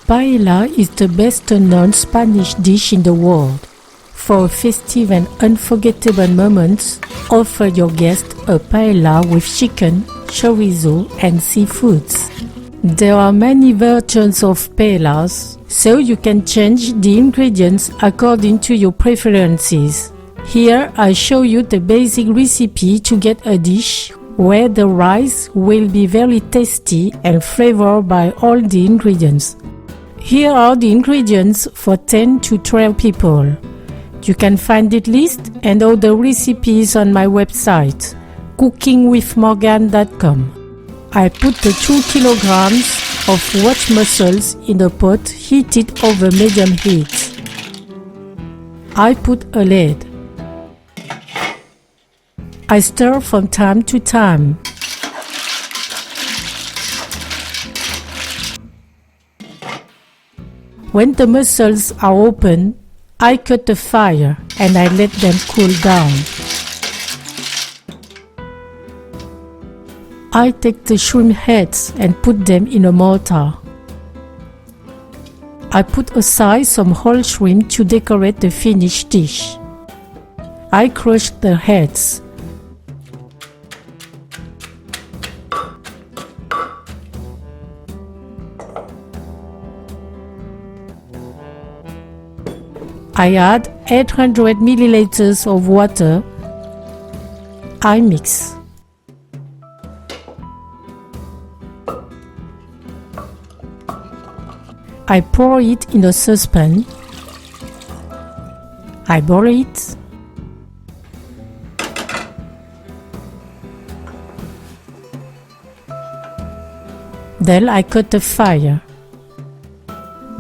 Paella is the best known Spanish dish in the world. For festive and unforgettable moments, offer your guests a paella with chicken, chorizo, and seafoods. There are many versions of paellas, so you can change the ingredients according to your preferences. Here I show you the basic recipe to get a dish where the rice will be very tasty and flavored by all the ingredients. Here are the ingredients for 10 to 12 people. You can find the list and other recipes on my website, cookingwithmorgane.com. I put the 2 kilograms of watch mussels in a pot heated over medium heat. I put a lid. I stir from time to time. When the mussels are open, I cut the fire and I let them cool down. I take the shrimp heads and put them in a mortar. I put aside some whole shrimp to decorate the finished dish. I crush the heads. I add 800 milliliters of water. I mix. I pour it in a saucepan. I boil it. Then I cut the fire.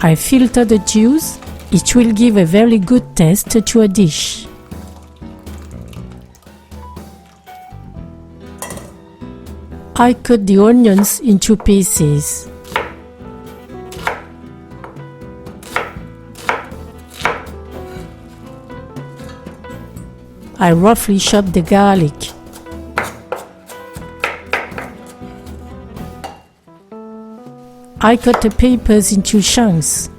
I filter the juice. It will give a very good taste to a dish. I cut the onions into pieces. I roughly chop the garlic. I cut the peppers into chunks.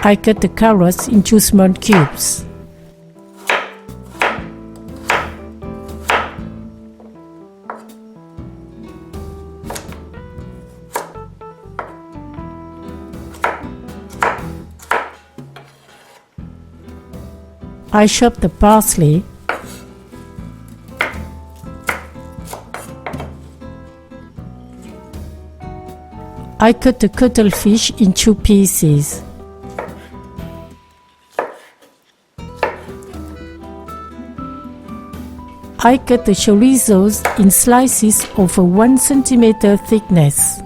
I cut the carrots into small cubes. I chop the parsley. I cut the cuttlefish into pieces. I cut the chorizos in slices of a 1 cm thickness.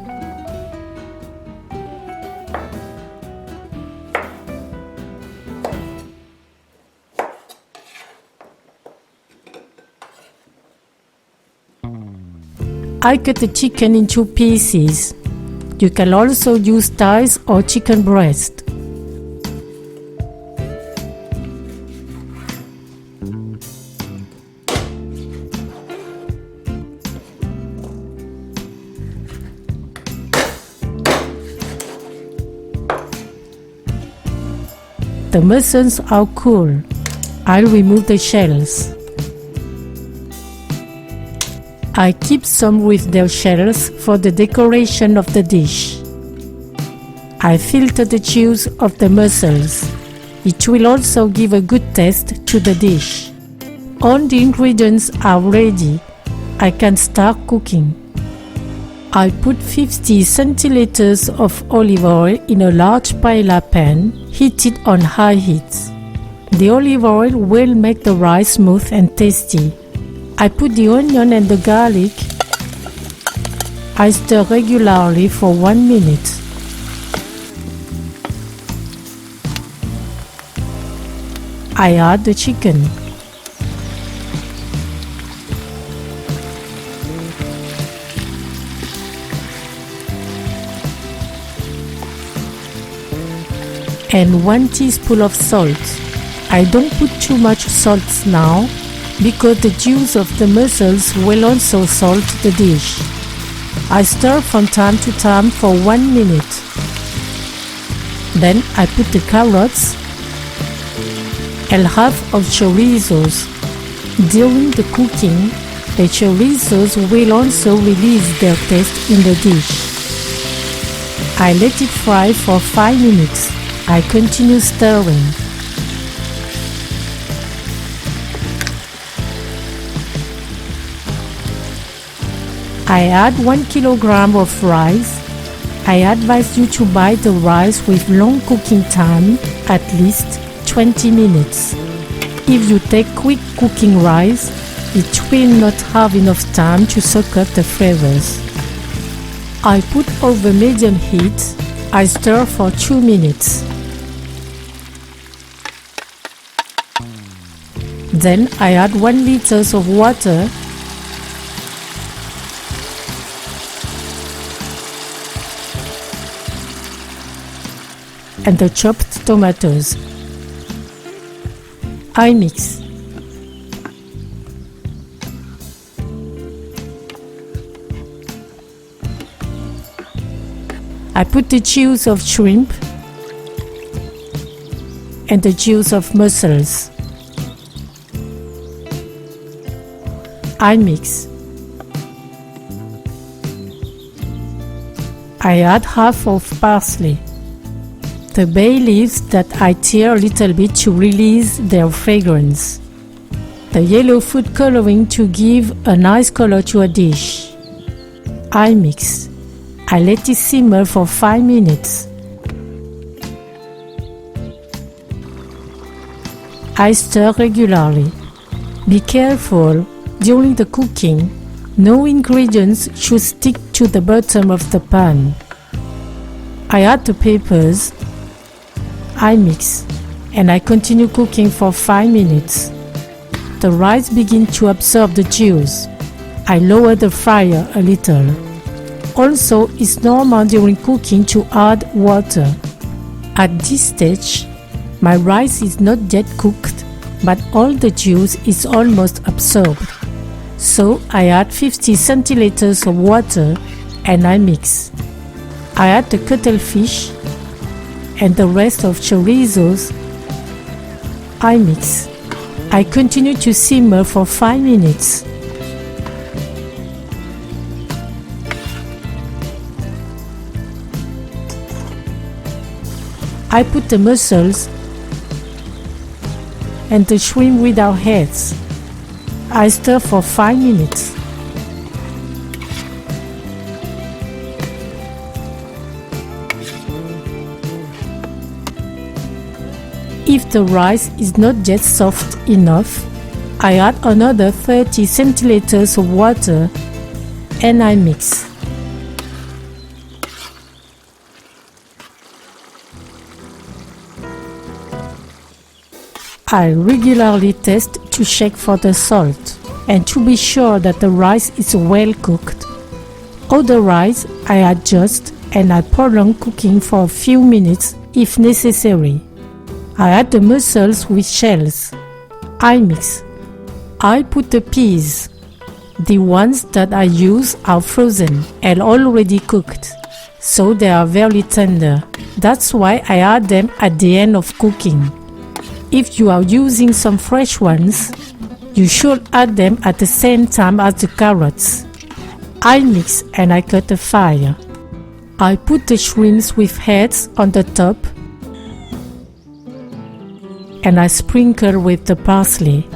I cut the chicken into pieces. You can also use thighs or chicken breast. The mussels are cool. I'll remove the shells. I keep some with their shells for the decoration of the dish. I filter the juice of the mussels. It will also give a good taste to the dish. All the ingredients are ready. I can start cooking. I put 50 centiliters of olive oil in a large paella pan, heated on high heat. The olive oil will make the rice smooth and tasty. I put the onion and the garlic. I stir regularly for 1 minute. I add the chicken. and 1 teaspoon of salt. I don't put too much salt now because the juice of the mussels will also salt the dish. I stir from time to time for 1 minute. Then I put the carrots and half of chorizos. During the cooking, the chorizos will also release their taste in the dish. I let it fry for 5 minutes. I continue stirring. I add 1 kilogram of rice. I advise you to buy the rice with long cooking time, at least 20 minutes. If you take quick cooking rice, it will not have enough time to soak up the flavors. I put over medium heat. I stir for 2 minutes. Then I add 1 liter of water and the chopped tomatoes. I mix. I put the juice of shrimp and the juice of mussels. I mix. I add half of parsley. The bay leaves that I tear a little bit to release their fragrance. The yellow food coloring to give a nice color to a dish. I mix. I let it simmer for 5 minutes. I stir regularly. Be careful, during the cooking, no ingredients should stick to the bottom of the pan. I add the peppers. I mix, and I continue cooking for 5 minutes. The rice begins to absorb the juice. I lower the fire a little. Also, it's normal during cooking to add water. At this stage, my rice is not yet cooked, but all the juice is almost absorbed. So I add 50 centiliters of water and I mix. I add the cuttlefish and the rest of chorizos. I mix. I continue to simmer for 5 minutes. I put the mussels and the shrimp without heads. I stir for 5 minutes. If the rice is not yet soft enough, I add another 30 centiliters of water and I mix. I regularly test to check for the salt and to be sure that the rice is well cooked. Otherwise, I adjust and I prolong cooking for a few minutes if necessary. I add the mussels with shells. I mix. I put the peas. The ones that I use are frozen and already cooked, so they are very tender. That's why I add them at the end of cooking. If you are using some fresh ones, you should add them at the same time as the carrots. I mix and I cut the fire. I put the shrimps with heads on the top and I sprinkle with the parsley.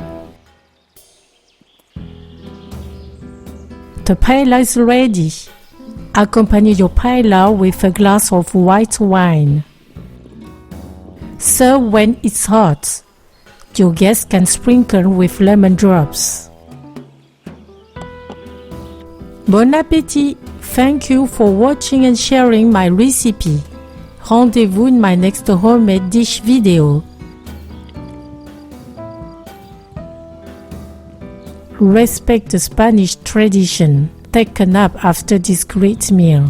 The paella is ready. Accompany your paella with a glass of white wine. Serve when it's hot. Your guests can sprinkle with lemon drops. Bon appétit! Thank you for watching and sharing my recipe. Rendez-vous in my next homemade dish video. Respect the Spanish tradition. Take a nap after this great meal.